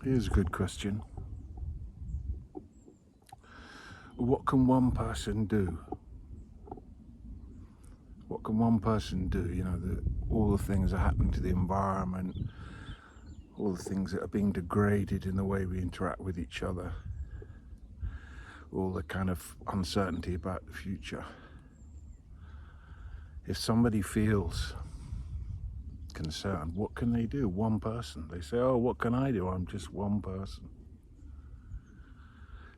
Here's a good question. What can one person do? What can one person do? You know, all the things that happen to the environment, all the things that are being degraded in the way we interact with each other, all the kind of uncertainty about the future. If somebody feels concerned, what can they do? One person. They say, oh, what can I do? I'm just one person.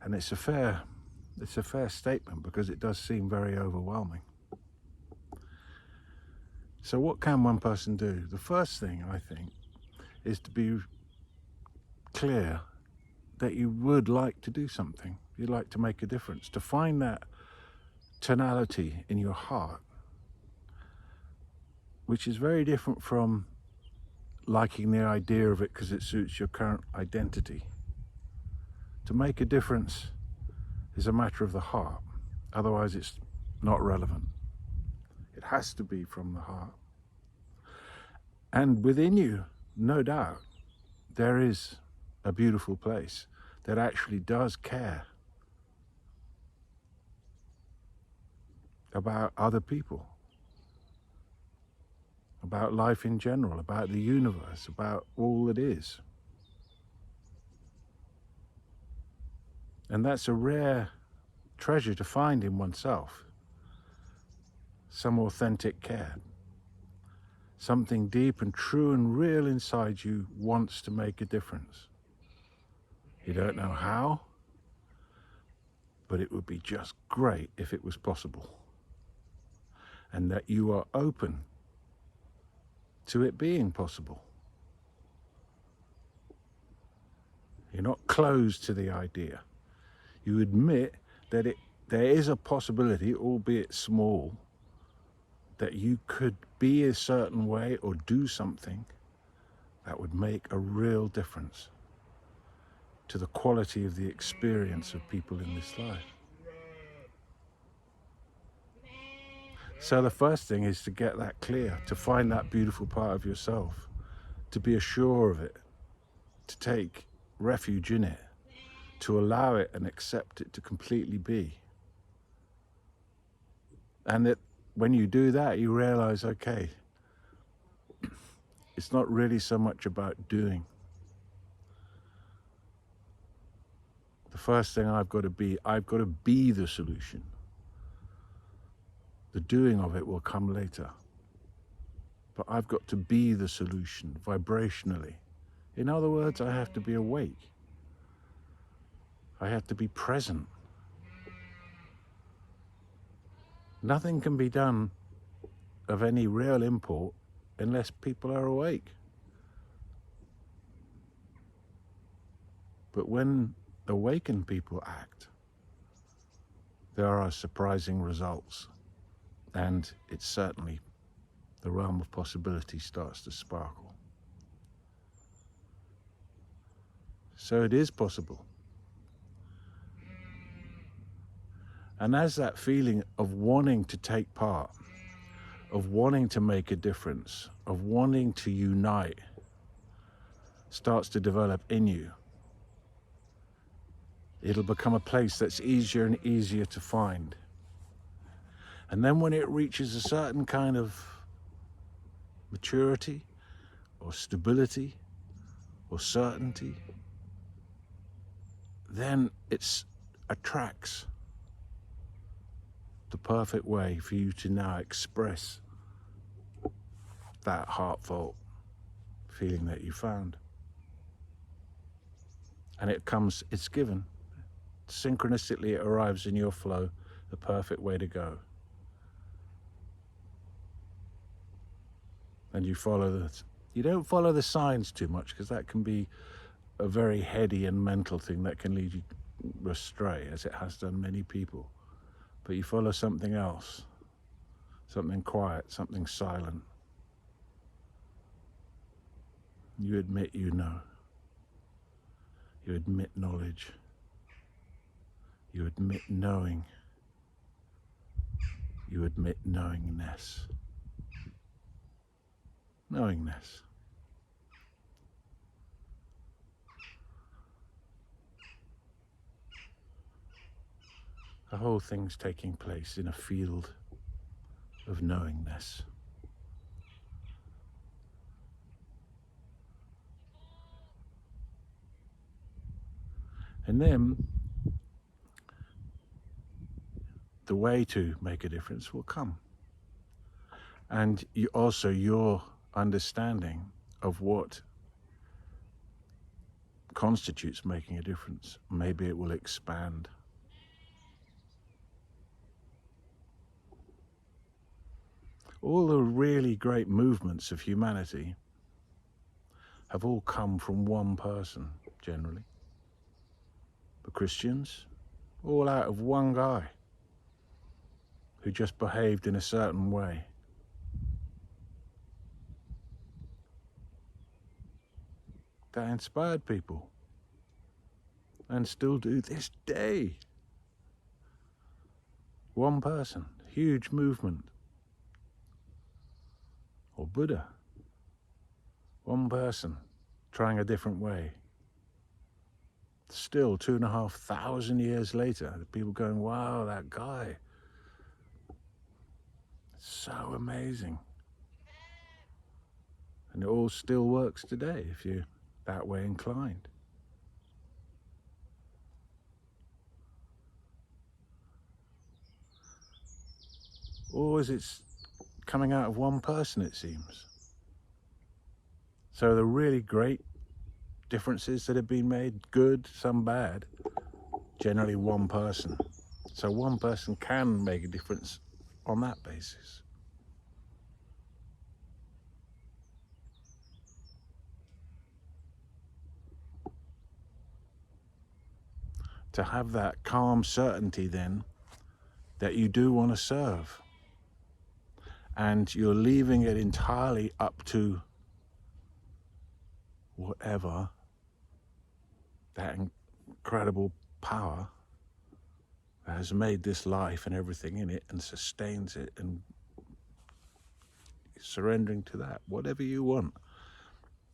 And it's a fair statement, because it does seem very overwhelming. So what can one person do? The first thing, I think, is to be clear that you would like to do something. You'd like to make a difference, to find that tonality in your heart, which is very different from liking the idea of it because it suits your current identity. To make a difference is a matter of the heart. Otherwise, it's not relevant. It has to be from the heart. And within you, no doubt, there is a beautiful place that actually does care about other people, about life in general, about the universe, about all that is. And that's a rare treasure to find in oneself. Some authentic care. Something deep and true and real inside you wants to make a difference. You don't know how, but it would be just great if it was possible. And that you are open to it being possible. You're not closed to the idea. You admit that there is a possibility, albeit small, that you could be a certain way or do something that would make a real difference to the quality of the experience of people in this life. So the first thing is to get that clear, to find that beautiful part of yourself, to be assured of it, to take refuge in it, to allow it and accept it to completely be. And that when you do that, you realize, okay, it's not really so much about doing. The first thing I've got to be the solution. The doing of it will come later. But I've got to be the solution vibrationally. In other words, I have to be awake. I have to be present. Nothing can be done of any real import unless people are awake. But when awakened people act, there are surprising results. And it's certainly the realm of possibility starts to sparkle. So it is possible. And as that feeling of wanting to take part, of wanting to make a difference, of wanting to unite starts to develop in you, it'll become a place that's easier and easier to find. And then when it reaches a certain kind of maturity or stability or certainty, then it attracts the perfect way for you to now express that heartfelt feeling that you found. And it's given. Synchronistically, it arrives in your flow, the perfect way to go. And you don't follow the signs too much, because that can be a very heady and mental thing that can lead you astray, as it has done many people. But you follow something else, something quiet, something silent. You admit you know. You admit knowledge. You admit knowing. You admit knowingness. Knowingness. The whole thing's taking place in a field of knowingness. And then the way to make a difference will come. And also your understanding of what constitutes making a difference. Maybe it will expand. All the really great movements of humanity have all come from one person, generally. The Christians, all out of one guy who just behaved in a certain way. That inspired people and still do this day. One person, huge movement. Or Buddha, one person trying a different way. Still 2,500 years later, the people going, wow, that guy, so amazing. And it all still works today if you're that way inclined. Always it's coming out of one person, it seems. So the really great differences that have been made, good, some bad, generally one person. So one person can make a difference on that basis. To have that calm certainty then that you do want to serve, and you're leaving it entirely up to whatever that incredible power that has made this life and everything in it and sustains it, and surrendering to that, whatever you want.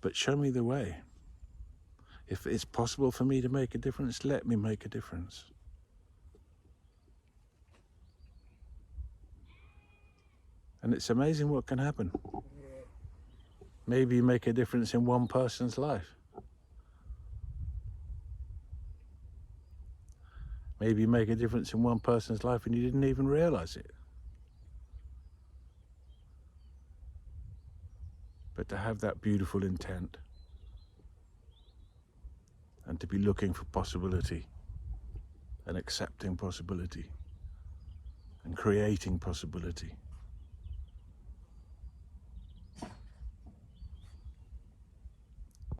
But show me the way. If it's possible for me to make a difference, let me make a difference. And it's amazing what can happen. Maybe you make a difference in one person's life. Maybe you make a difference in one person's life and you didn't even realize it. But to have that beautiful intent and to be looking for possibility and accepting possibility and creating possibility.